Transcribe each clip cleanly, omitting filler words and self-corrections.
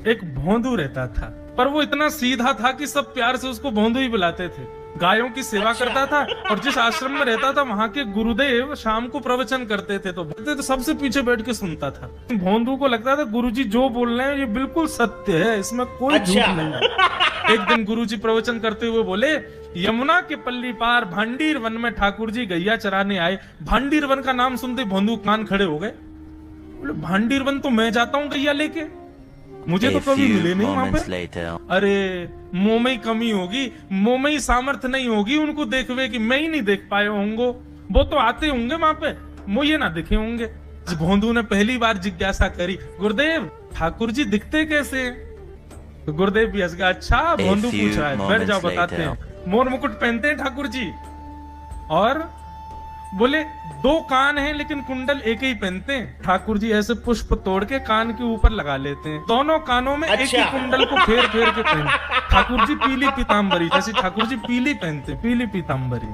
एक भोंदू रहता था, पर वो इतना सीधा था कि सब प्यार से उसको भोंदू ही बुलाते थे। गायों की सेवा करता था और जिस आश्रम में रहता था वहां के गुरुदेव शाम को प्रवचन करते थे तो सबसे पीछे बैठ के सुनता था। भोंदू को लगता था गुरुजी जो बोल रहे हैं ये बिल्कुल सत्य है, इसमें कोई झूठ नहीं है। एक दिन गुरुजी प्रवचन करते हुए बोले, यमुना के पल्ली पार भांडीर वन में ठाकुर जी गैया चराने आए। भांडीर वन का नाम सुनते भोंदू कान खड़े हो गए। बोले भांडीर वन तो मैं जाता हूँ गैया लेके, मुझे तो कभी मिले नहीं वहां पे। अरे मुंह में ही कमी होगी, मुंह में ही सामर्थ्य नहीं होगी उनको देखवे कि मैं ही नहीं देख पाए होंगे, वो तो आते होंगे वहां पे, मुझे ना दिखे होंगे। भोंदू ने पहली बार जिज्ञासा करी, गुरुदेव ठाकुर जी दिखते कैसे हैं? तो गुरुदेव भी हंस गया, अच्छा भोंदू पूछ रहा है, बैठ जाओ बताते हैं। मोर मुकुट पहनते हैं ठाकुर जी, और बोले दो कान हैं लेकिन कुंडल एक ही पहनते हैं। ठाकुर जी ऐसे पुष्प तोड़ के कान के ऊपर लगा लेते हैं, दोनों कानों में एक ही कुंडल को फेर फेर के पहनते। ठाकुर जी पीली पीताम्बरी, जैसे ठाकुर जी पीली पहनते, पीली पीताम्बरी।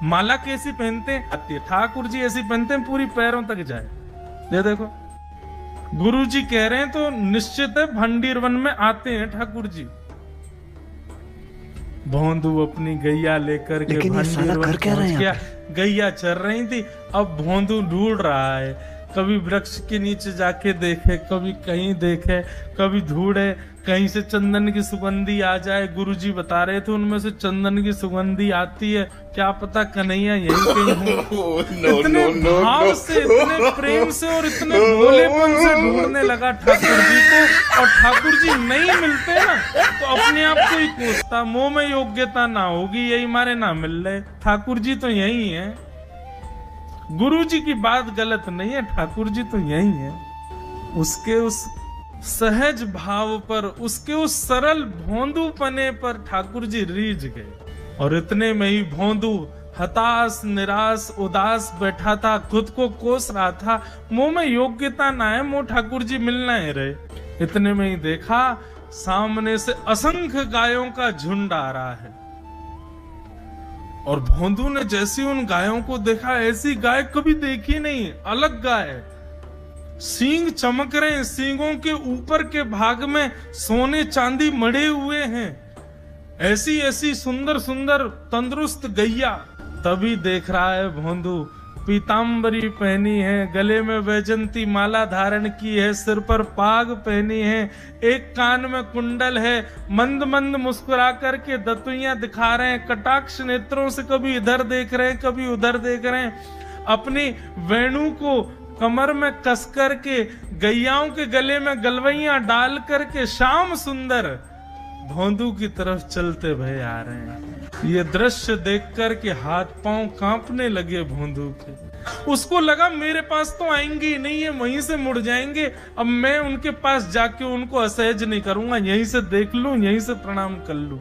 माला कैसी पहनते हैं? ठाकुर जी ऐसी पहनते हैं पूरी पैरों तक जाए। ये देखो गुरु जी कह रहे हैं तो निश्चित है भंडीर वन में आते हैं ठाकुर जी। भोंदू अपनी गैया लेकर के भंडीर वन पहुंच गया। गैया चर रही थी, अब भोंदू ढूंढ रहा है, कभी वृक्ष के नीचे जाके देखे, कभी कहीं देखे, कभी ढूंढे कहीं से चंदन की सुगंधी आ जाए। गुरुजी बता रहे थे उनमें से चंदन की सुगंधी आती है, क्या पता कन्हैया यही कहीं हो। इतने भाव से, इतने प्रेम से और इतने भोलेपन से ढूंढने लगा ठाकुर जी को, और ठाकुर जी नहीं मिलते ना तो अपने आप को ही कोसता, मुंह में योग्यता ना होगी, यही मारे ना मिल रहे, ठाकुर जी तो यही है। गुरु जी की बात गलत नहीं है, ठाकुर जी तो यही है। उसके उस सहज भाव पर, उसके उस सरल भोंदू पने पर ठाकुर जी रीझ गए, और इतने में ही भोंदू हताश निराश उदास बैठा था, खुद को कोस रहा था, मुंह में योग्यता ना है, मुंह ठाकुर जी मिलना ही रहे। इतने में ही देखा सामने से असंख्य गायों का झुंड आ रहा है, और भोंदू ने जैसी उन गायों को देखा, ऐसी गाय कभी देखी नहीं, अलग गाय, सींग चमक रहे हैं, सींगों के ऊपर के भाग में सोने चांदी मढ़े हुए हैं, ऐसी ऐसी सुंदर सुंदर तंदुरुस्त गैया। तभी देख रहा है भोंदू, पीताम्बरी पहनी है, गले में वैजंती माला धारण की है, सिर पर पाग पहनी है, एक कान में कुंडल है, मंद मंद मुस्कुरा करके दतुइयां दिखा रहे हैं, कटाक्ष नेत्रों से कभी इधर देख रहे हैं कभी उधर देख रहे हैं, अपनी वेणु को कमर में कस करके गैयाओं के गले में गलवैया डाल करके श्याम सुंदर भोंदू की तरफ चलते भय आ रहे हैं। ये दृश्य देख कर के हाथ पांव कांपने लगे भोंदू के। उसको लगा मेरे पास तो आएंगे ही नहीं, है वहीं से मुड़ जाएंगे, अब मैं उनके पास जाके उनको असहज नहीं करूंगा, यहीं से देख लूं, यहीं से प्रणाम कर लूं।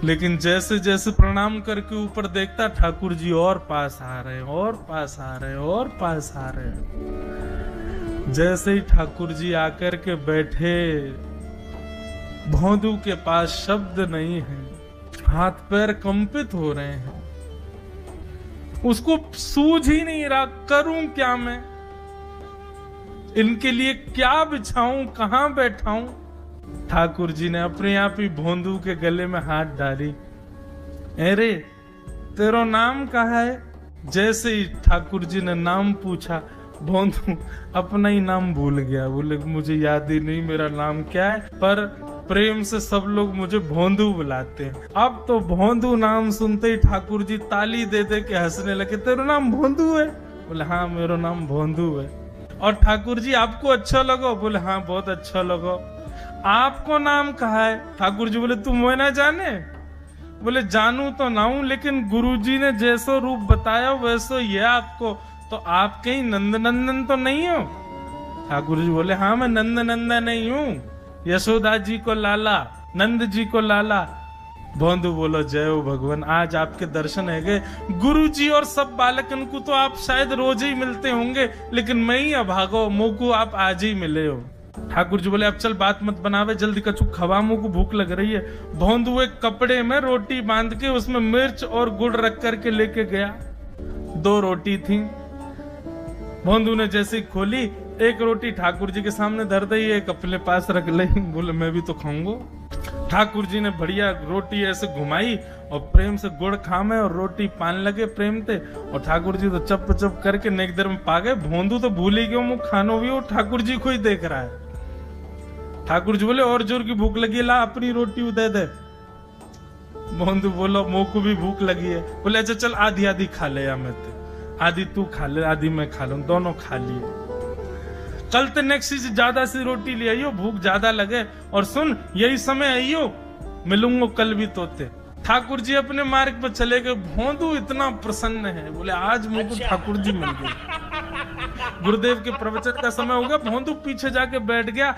लेकिन जैसे जैसे प्रणाम करके ऊपर देखता, ठाकुर जी और पास आ रहे हैं, और पास आ रहे हैं, और पास आ रहे हैं। जैसे ही ठाकुर जी आकर के बैठे, भोंदू के पास शब्द नहीं है, हाथ पैर कंपित हो रहे हैं, उसको सूझ ही नहीं रहा करूं क्या मैं, इनके लिए क्या बिछाऊं, कहां बैठाऊं। ठाकुर जी ने अपने आप ही भोंदू के गले में हाथ डाली, अरे तेरा नाम कहा है? जैसे ही ठाकुर जी ने नाम पूछा, भोंदू अपना ही नाम भूल गया, बोले मुझे याद ही नहीं मेरा नाम क्या है, पर प्रेम से सब लोग मुझे भोंदू बुलाते हैं। अब तो भोंदू नाम सुनते ही ठाकुर जी ताली दे दे के हंसने लगे, तेरा नाम भोंदू है? बोले हाँ मेरा नाम भोंदू है। और ठाकुर जी आपको अच्छा लगो? बोले हाँ बहुत अच्छा लगो। आपको नाम कहा है? ठाकुर जी बोले तुम वो ना जाने? बोले जानू तो ना हूं, लेकिन गुरुजी ने जैसो रूप बताया वैसो ये आपको, तो आप कहीं नंद नंदन तो नहीं हो? ठाकुर जी बोले हाँ मैं नंद नंदन नहीं हूँ, यशोदा जी को लाला, नंद जी को लाला। भोंदू बोलो जय हो भगवान, आज आपके दर्शन है गए। गुरु जी और सब बालकन को तो आप शायद रोज ही मिलते होंगे, लेकिन मैं ही अभागो, मुँह को आप आज ही मिले हो। ठाकुर जी बोले अब चल बात मत बनावे, जल्दी कछु खवा, मुँह को भूख लग रही है। भोंदू एक कपड़े में रोटी बांध के उसमें मिर्च और गुड़ रख करके लेके गया। 2 रोटी थी। भोंदू ने जैसे खोली, एक रोटी ठाकुर जी के सामने धर दी, एक अपने पास रख ले, बोले मैं भी तो खाऊंगा। ठाकुर जी ने बढ़िया रोटी ऐसे घुमाई और प्रेम से गुड़ खामे और रोटी पान लगे प्रेम से, और ठाकुर जी तो चप चप करके नेक देर में पा गए। भोंदू तो भूल ही गयो, मुँह खानो भी, और ठाकुर जी को ही देख रहा है। ठाकुर जी बोले और जोर की भूख लगी है, ला अपनी रोटी दे दे। भोंदू बोलो मुँह को भी भूख लगी है। बोले अच्छा चल आधी आधी खा ले, या मैं आधी तू खा ले आधी मैं खा लूं, दोनों खा लिए। कल तो नेक्स्ट से ज्यादा सी रोटी ले आइयो, भूख ज्यादा लगे, और सुन यही समय आइयो, मिलूंगा कल भी तोते। ठाकुर जी अपने मार्ग पर चले गए। भोंदू इतना प्रसन्न है, बोले आज मुझको ठाकुर जी मिल गए। गुरुदेव के प्रवचन का समय हो गया, भोंदू पीछे जाके बैठ गया।